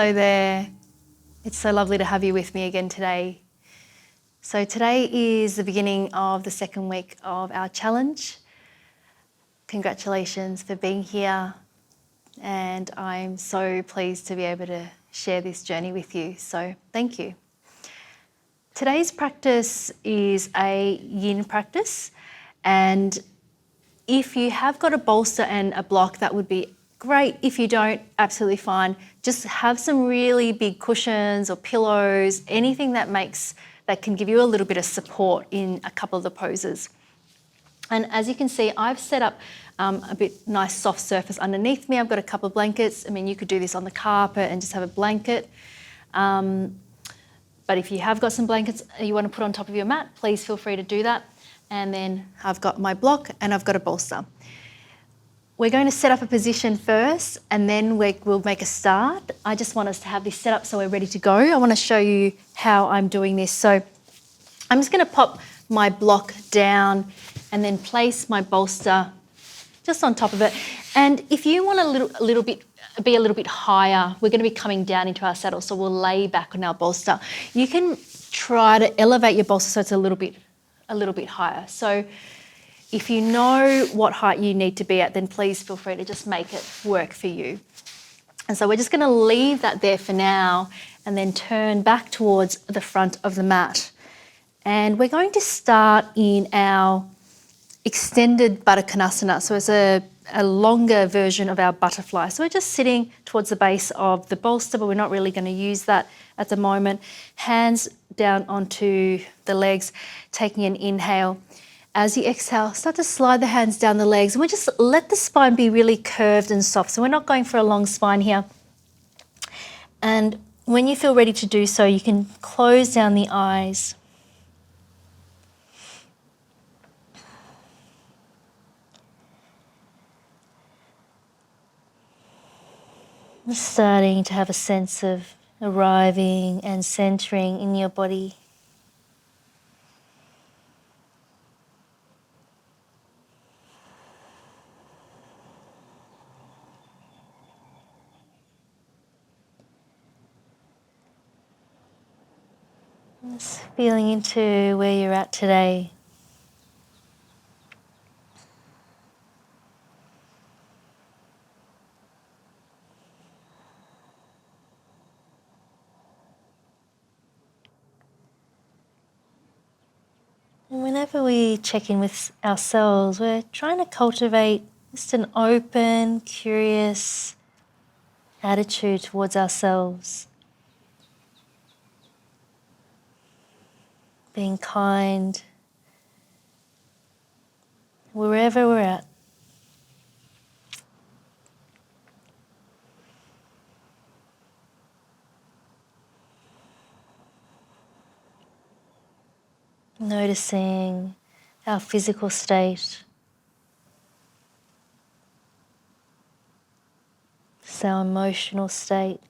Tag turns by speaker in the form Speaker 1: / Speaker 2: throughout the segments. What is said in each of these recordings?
Speaker 1: Hello there. It's so lovely to have you with me again today. So today is the beginning of the second week of our challenge. Congratulations for being here, and I'm so pleased to be able to share this journey with you. So thank you. Today's practice is a yin practice, and if you have got a bolster and a block, that would be great. If you don't, absolutely fine. Just have some really big cushions or pillows, anything that can give you a little bit of support in a couple of the poses. And as you can see, I've set up a bit nice soft surface underneath me. I've got a couple of blankets. I mean, you could do this on the carpet and just have a blanket. But if you have got some blankets you want to put on top of your mat, please feel free to do that. And then I've got my block and I've got a bolster. We're going to set up a position first and then we'll make a start. I just want us to have this set up so we're ready to go. I want to show you how I'm doing this. So I'm just going to pop my block down and then place my bolster just on top of it. And if you want be a little bit higher, we're going to be coming down into our saddle, so we'll lay back on our bolster. You can try to elevate your bolster so it's a little bit higher. So if you know what height you need to be at, then please feel free to just make it work for you. And so we're just going to leave that there for now and then turn back towards the front of the mat. And we're going to start in our extended Baddha. So it's a longer version of our butterfly. So we're just sitting towards the base of the bolster, but we're not really going to use that at the moment. Hands down onto the legs, taking an inhale. As you exhale, start to slide the hands down the legs, and we just let the spine be really curved and soft. So we're not going for a long spine here. And when you feel ready to do so, you can close down the eyes. Starting to have a sense of arriving and centering in your body. Just feeling into where you're at today. And whenever we check in with ourselves, we're trying to cultivate just an open, curious attitude towards ourselves. Being kind wherever we're at. Noticing our physical state, our emotional state.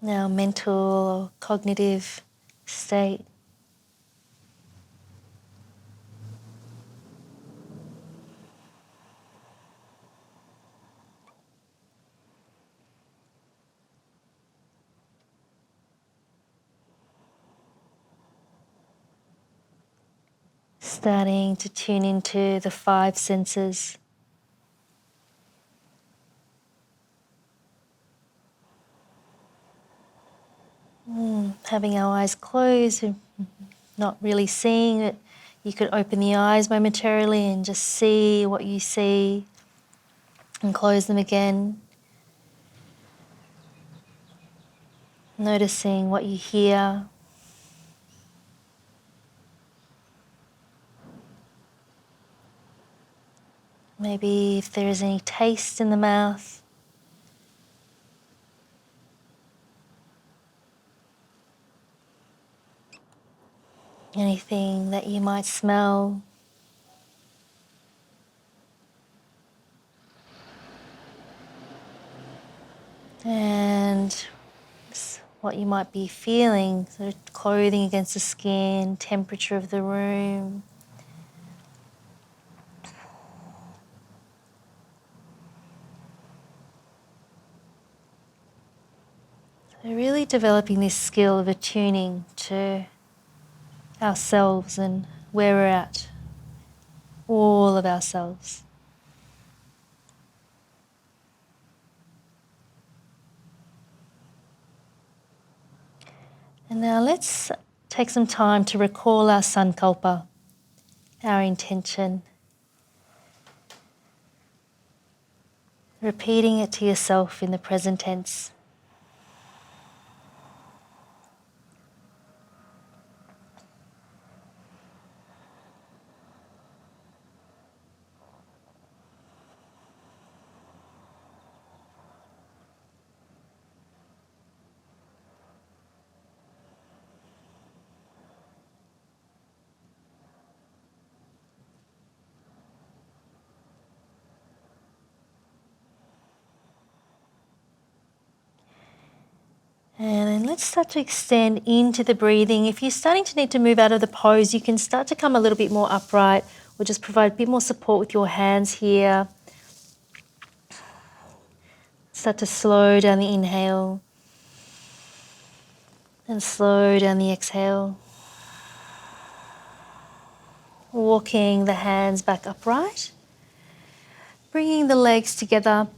Speaker 1: Our mental or cognitive state. Starting to tune into the 5 senses. Having our eyes closed, and not really seeing it. You could open the eyes momentarily and just see what you see and close them again. Noticing what you hear. Maybe if there is any taste in the mouth. Anything that you might smell. And what you might be feeling, sort of clothing against the skin, temperature of the room, So really developing this skill of attuning to ourselves and where we're at, all of ourselves. And now let's take some time to recall our sankalpa, our intention. Repeating it to yourself in the present tense. And then let's start to extend into the breathing. If you're starting to need to move out of the pose, you can start to come a little bit more upright or just provide a bit more support with your hands here. Start to slow down the inhale and slow down the exhale. Walking the hands back upright. Bringing the legs together.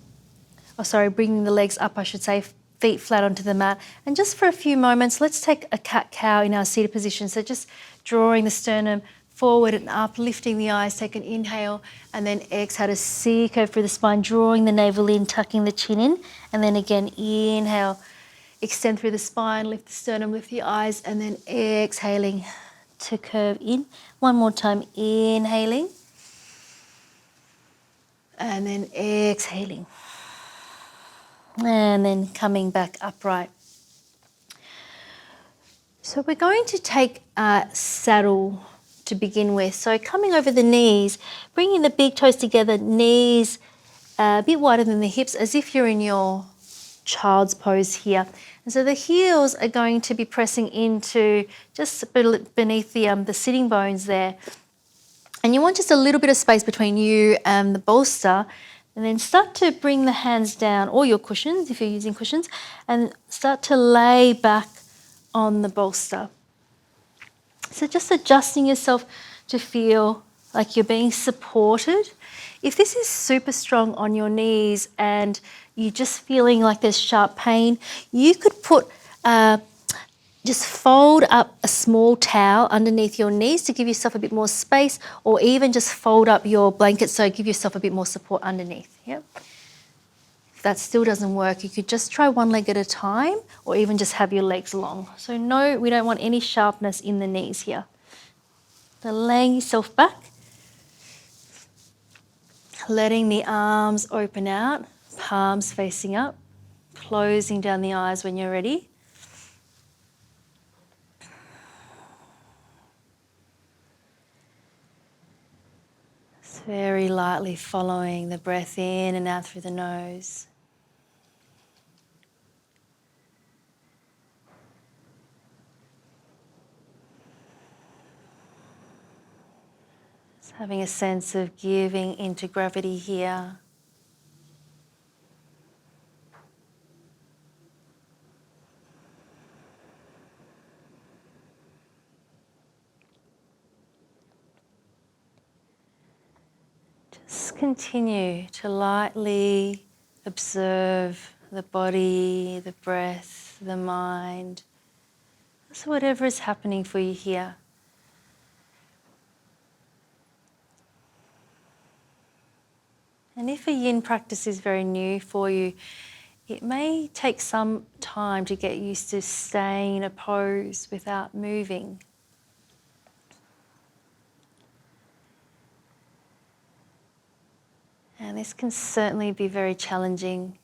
Speaker 1: Bringing the legs up, I should say, feet flat onto the mat. And just for a few moments, let's take a cat-cow in our seated position. So just drawing the sternum forward and up, lifting the eyes, take an inhale, and then exhale to C-curve through the spine, drawing the navel in, tucking the chin in, and then again, inhale, extend through the spine, lift the sternum, lift the eyes, and then exhaling to curve in. One more time, inhaling, and then exhaling. And then coming back upright. So we're going to take a saddle to begin with. So coming over the knees, bringing the big toes together, knees a bit wider than the hips, as if you're in your child's pose here. And so the heels are going to be pressing into just beneath the sitting bones there. And you want just a little bit of space between you and the bolster. And then start to bring the hands down, or your cushions if you're using cushions, and start to lay back on the bolster. So just adjusting yourself to feel like you're being supported. If this is super strong on your knees and you're just feeling like there's sharp pain, you could put just fold up a small towel underneath your knees to give yourself a bit more space, or even just fold up your blanket so give yourself a bit more support underneath. Yep. If that still doesn't work, you could just try one leg at a time, or even just have your legs long. So no, we don't want any sharpness in the knees here. So laying yourself back, letting the arms open out, palms facing up, closing down the eyes when you're ready. Very lightly following the breath in and out through the nose. Just having a sense of giving into gravity here. Just continue to lightly observe the body, the breath, the mind. So whatever is happening for you here. And if a yin practice is very new for you, it may take some time to get used to staying in a pose without moving. And this can certainly be very challenging.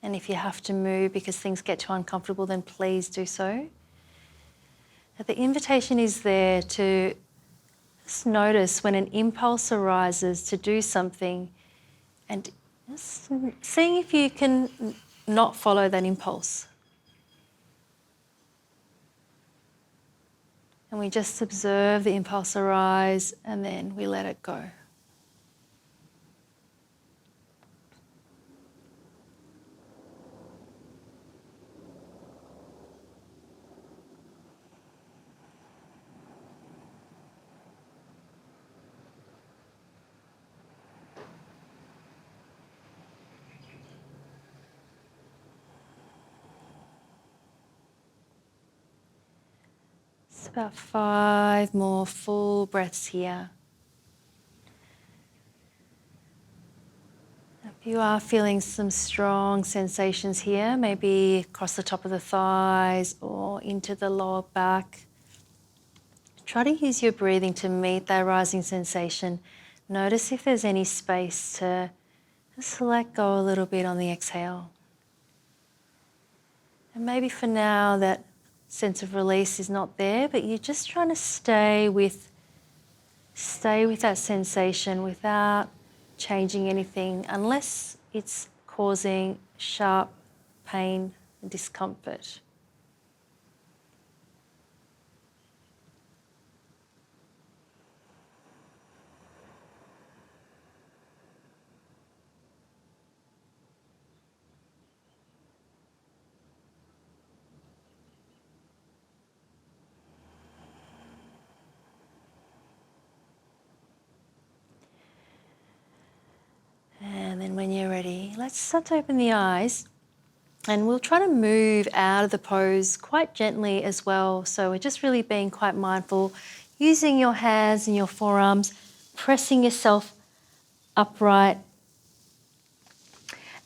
Speaker 1: And if you have to move because things get too uncomfortable, then please do so. But the invitation is there to just notice when an impulse arises to do something, and just seeing if you can not follow that impulse. And we just observe the impulse arise, and then we let it go. about 5 more full breaths here. If you are feeling some strong sensations here, maybe across the top of the thighs or into the lower back, try to use your breathing to meet that rising sensation. Notice if there's any space to just let go a little bit on the exhale. And maybe for now that sense of release is not there, but you're just trying to stay with that sensation without changing anything unless it's causing sharp pain and discomfort. And then when you're ready, let's start to open the eyes, and we'll try to move out of the pose quite gently as well. So we're just really being quite mindful, using your hands and your forearms, pressing yourself upright,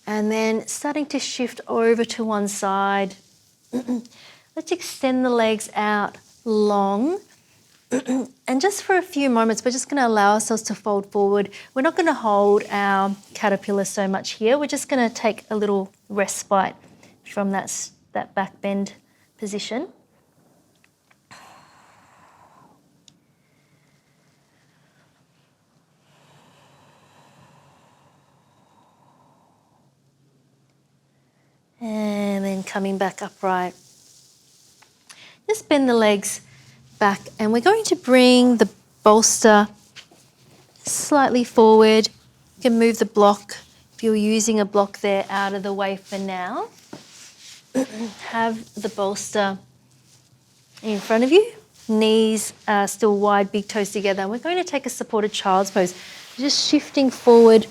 Speaker 1: and then starting to shift over to one side. Let's extend the legs out long. And just for a few moments, we're just going to allow ourselves to fold forward. We're not going to hold our caterpillar so much here. We're just going to take a little respite from that back bend position. And then coming back upright. Just bend the legs back, and we're going to bring the bolster slightly forward. You can move the block, if you're using a block there, out of the way for now. Have the bolster in front of you, knees are still wide, big toes together. We're going to take a supported child's pose, just shifting forward,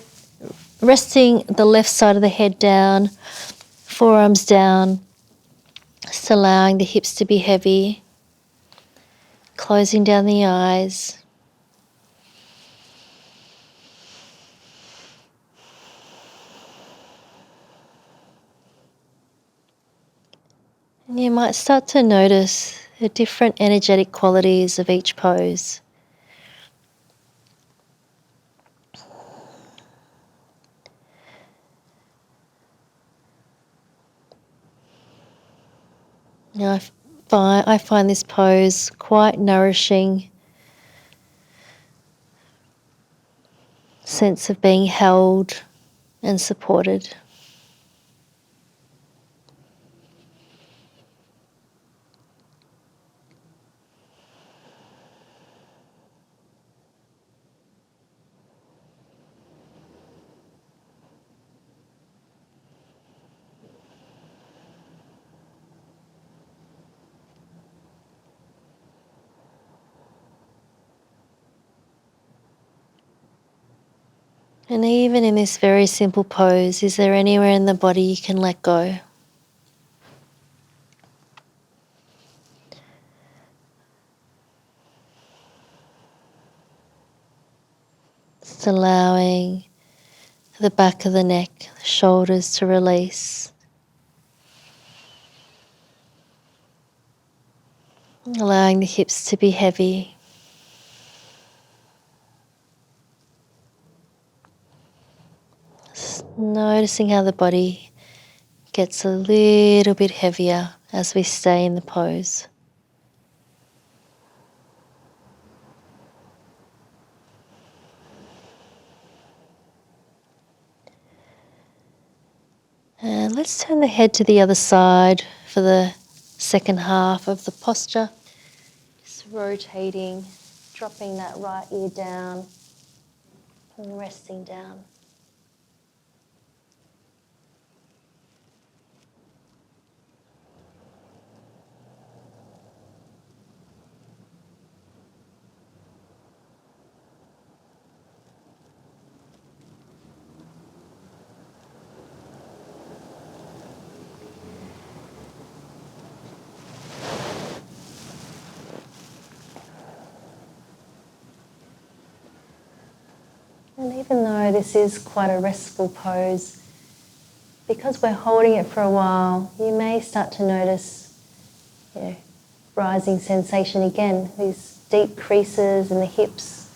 Speaker 1: resting the left side of the head down, forearms down, just allowing the hips to be heavy, closing down the eyes. And you might start to notice the different energetic qualities of each pose. Now I find this pose quite nourishing. Sense of being held and supported. And even in this very simple pose, is there anywhere in the body you can let go? Just allowing the back of the neck, the shoulders to release. Allowing the hips to be heavy. Just noticing how the body gets a little bit heavier as we stay in the pose. And let's turn the head to the other side for the second half of the posture. Just rotating, dropping that right ear down and resting down.
Speaker 2: And even though this is quite a restful pose, because we're holding it for a while, you may start to notice, rising sensation again, these deep creases in the hips,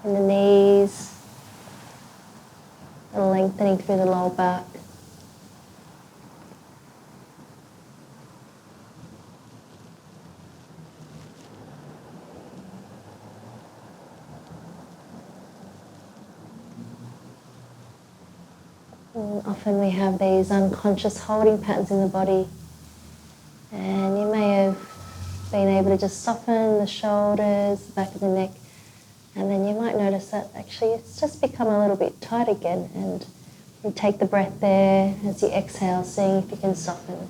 Speaker 2: in the knees, and lengthening through the lower back. And often we have these unconscious holding patterns in the body, and you may have been able to just soften the shoulders, the back of the neck, and then you might notice that actually it's just become a little bit tight again, and you take the breath there as you exhale, seeing if you can soften.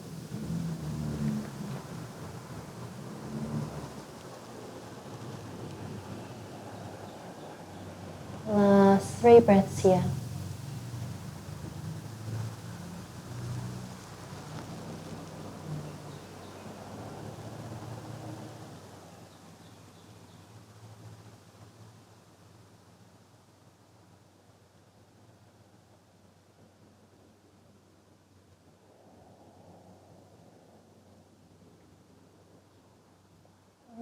Speaker 2: Last 3 breaths here.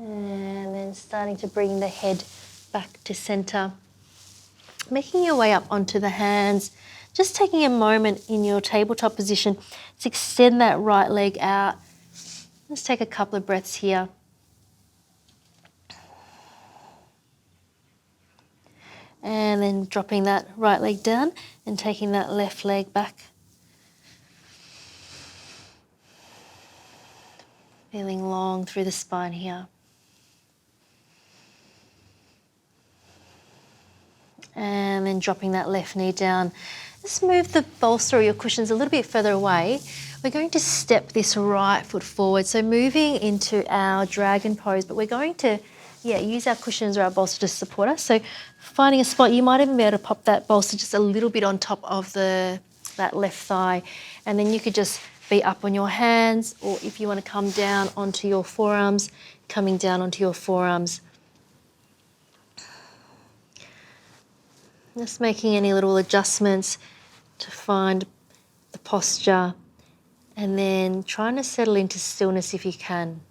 Speaker 2: And then starting to bring the head back to center. Making your way up onto the hands. Just taking a moment in your tabletop position to extend that right leg out. Let's take a couple of breaths here. And then dropping that right leg down and taking that left leg back. Feeling long through the spine here. And then dropping that left knee down. Just move the bolster or your cushions a little bit further away. We're going to step this right foot forward. So moving into our dragon pose, but we're going to use our cushions or our bolster to support us. So finding a spot, you might even be able to pop that bolster just a little bit on top of that left thigh. And then you could just be up on your hands, or if you want to come down onto your forearms, coming down onto your forearms. Just making any little adjustments to find the posture, and then trying to settle into stillness if you can.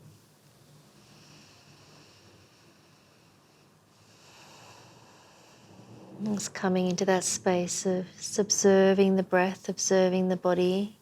Speaker 2: Just coming into that space of just observing the breath, observing the body.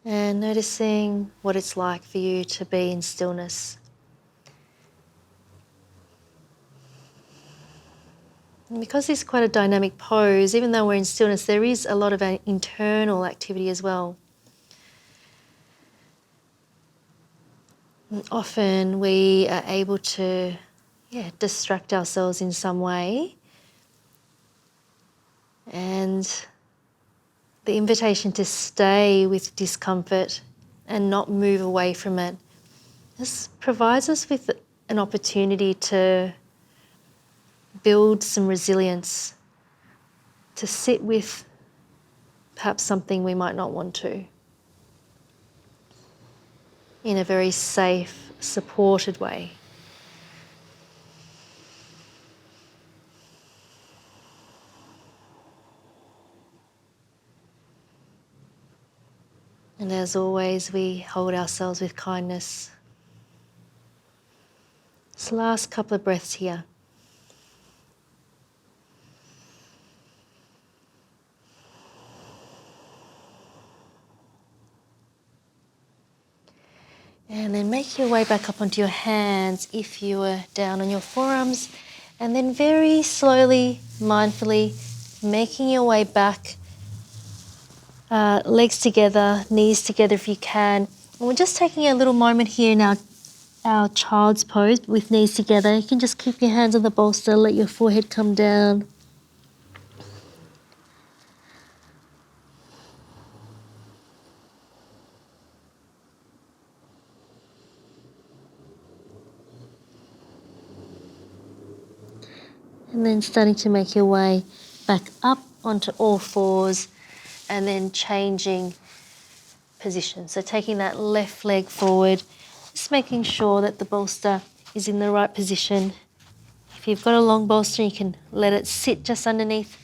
Speaker 2: And noticing what it's like for you to be in stillness. And because it's quite a dynamic pose, even though we're in stillness, there is a lot of internal activity as well. And often we are able to distract ourselves in some way. And the invitation to stay with discomfort and not move away from it, this provides us with an opportunity to build some resilience, to sit with perhaps something we might not want to, in a very safe, supported way. And as always, we hold ourselves with kindness. This last couple of breaths here. And then make your way back up onto your hands if you were down on your forearms. And then very slowly, mindfully, making your way back, legs together, knees together if you can. And we're just taking a little moment here in our child's pose with knees together. You can just keep your hands on the bolster, let your forehead come down. And then starting to make your way back up onto all fours and then changing position. So taking that left leg forward, just making sure that the bolster is in the right position. If you've got a long bolster, you can let it sit just underneath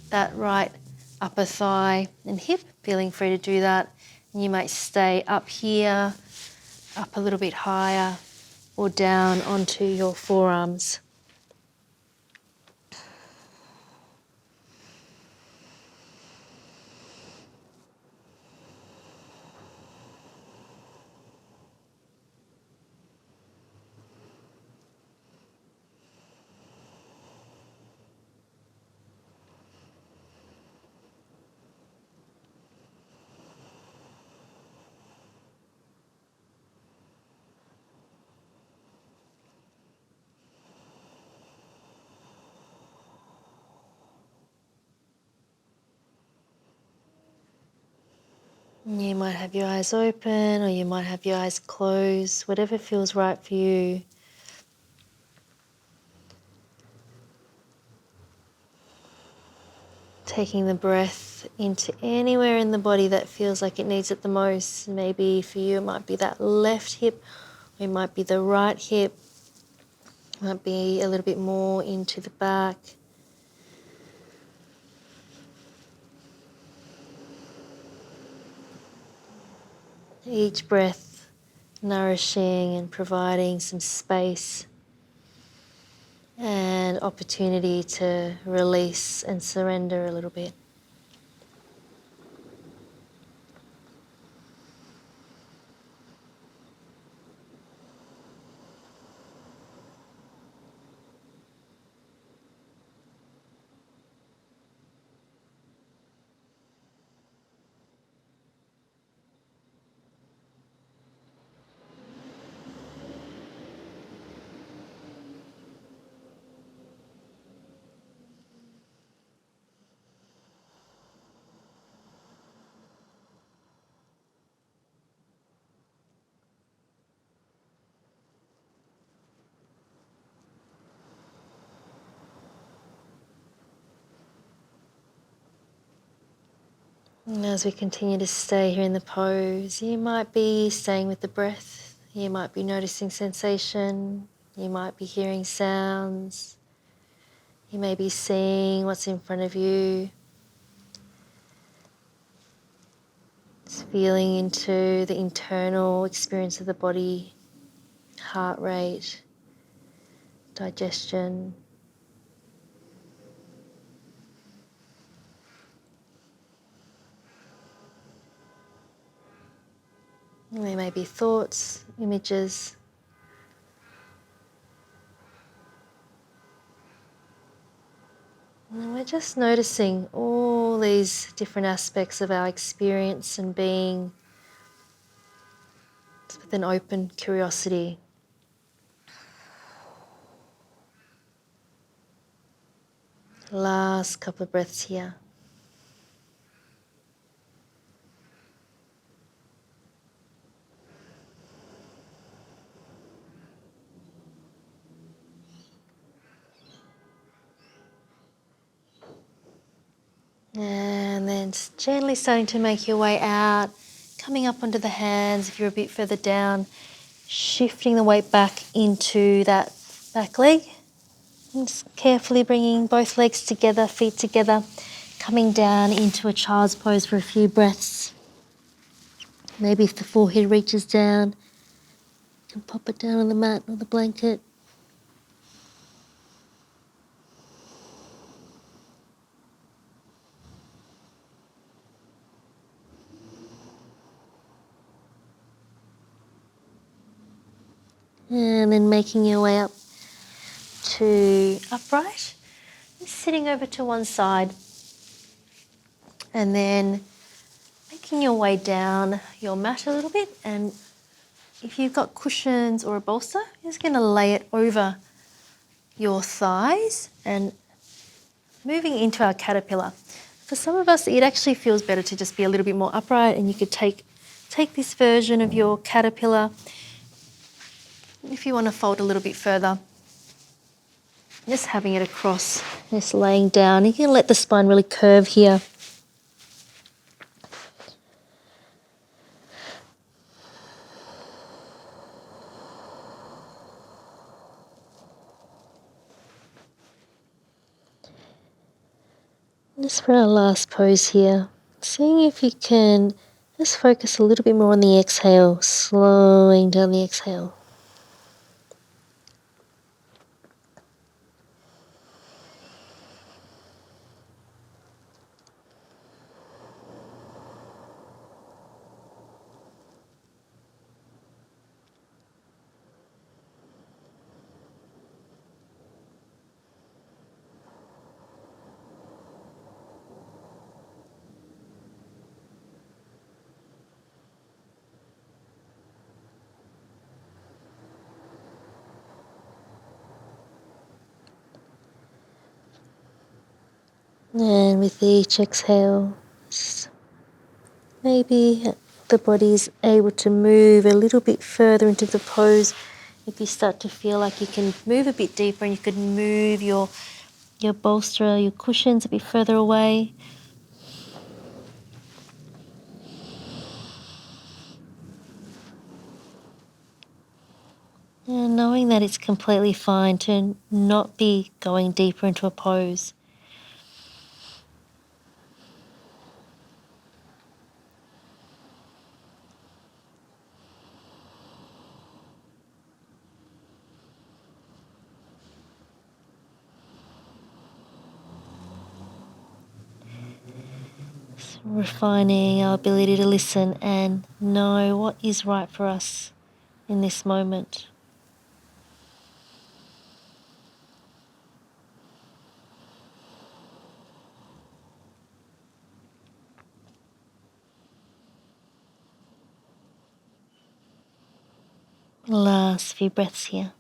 Speaker 2: that right upper thigh and hip, feeling free to do that. And you might stay up here, up a little bit higher, or down onto your forearms. You might have your eyes open or you might have your eyes closed, whatever feels right for you. Taking the breath into anywhere in the body that feels like it needs it the most. Maybe for you it might be that left hip, or it might be the right hip, it might be a little bit more into the back. Each breath nourishing and providing some space and opportunity to release and surrender a little bit. And as we continue to stay here in the pose, you might be staying with the breath, you might be noticing sensation, you might be hearing sounds, you may be seeing what's in front of you, just feeling into the internal experience of the body, heart rate, digestion. There may be thoughts, images. And we're just noticing all these different aspects of our experience and being with an open curiosity. Last couple of breaths here. And then gently starting to make your way out, coming up onto the hands if you're a bit further down, shifting the weight back into that back leg. And just carefully bringing both legs together, feet together, coming down into a child's pose for a few breaths. Maybe if the forehead reaches down, you can pop it down on the mat or the blanket. And then making your way up to upright, sitting over to one side, and then making your way down your mat a little bit. And if you've got cushions or a bolster, you're just going to lay it over your thighs and moving into our caterpillar. For some of us, it actually feels better to just be a little bit more upright, and you could take this version of your caterpillar. If you want to fold a little bit further, Just having it across, just laying down. You can let the spine really curve here. Just for our last pose here, seeing if you can just focus a little bit more on the exhale, slowing down the exhale. And with each exhale, maybe the body's able to move a little bit further into the pose. If you start to feel like you can move a bit deeper and you could move your bolster, your cushions a bit further away. And knowing that it's completely fine to not be going deeper into a pose. Refining our ability to listen and know what is right for us in this moment. Last few breaths here.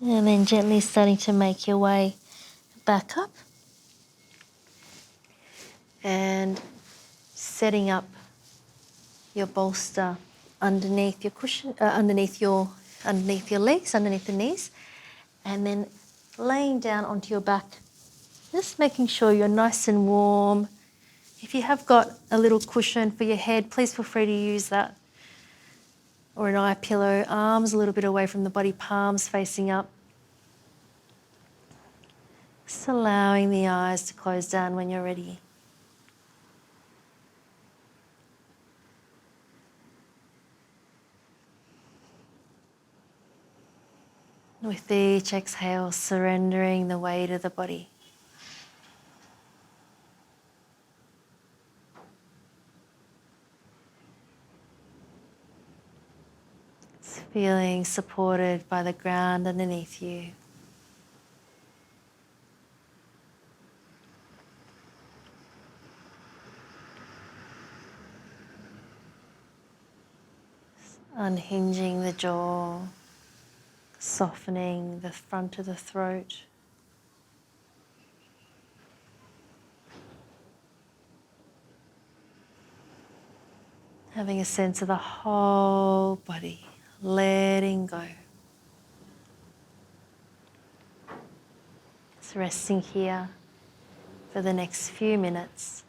Speaker 2: And then gently starting to make your way back up. And setting up your bolster underneath your cushion, underneath your legs, underneath the knees. And then laying down onto your back. Just making sure you're nice and warm. If you have got a little cushion for your head, please feel free to use that. Or an eye pillow, arms a little bit away from the body, palms facing up. Just allowing the eyes to close down when you're ready. With each exhale, surrendering the weight of the body. It's feeling supported by the ground underneath you. Unhinging the jaw, softening the front of the throat. Having a sense of the whole body, letting go. Just resting here for the next few minutes.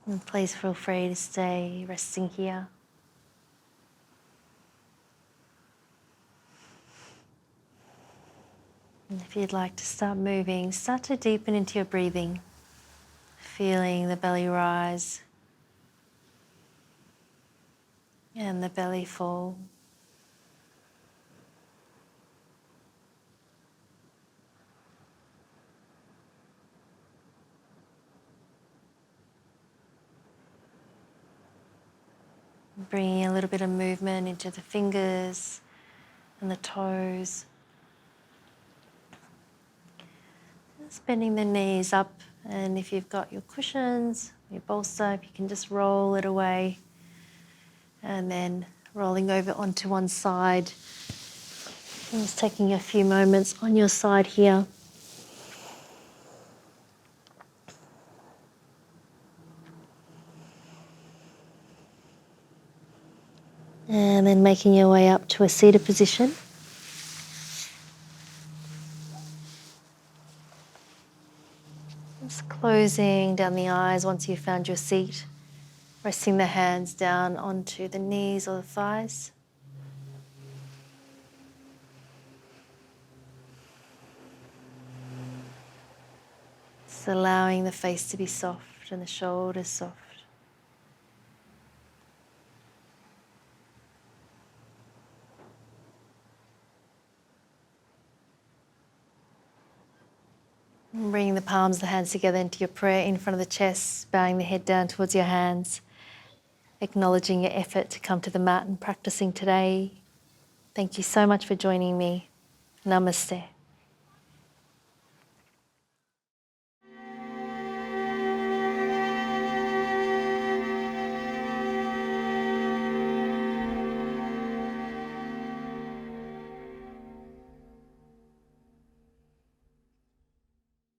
Speaker 2: And please feel free to stay resting here. And if you'd like to start moving, start to deepen into your breathing, feeling the belly rise and the belly fall. Bringing a little bit of movement into the fingers and the toes. Just bending the knees up, and if you've got your cushions, your bolster, if you can just roll it away and then rolling over onto one side. And just taking a few moments on your side here. And then making your way up to a seated position. Just closing down the eyes once you've found your seat. Resting the hands down onto the knees or the thighs. Just allowing the face to be soft and the shoulders soft. And bringing the palms of the hands together into your prayer in front of the chest, bowing the head down towards your hands, acknowledging your effort to come to the mat and practicing today. Thank you so much for joining me. Namaste.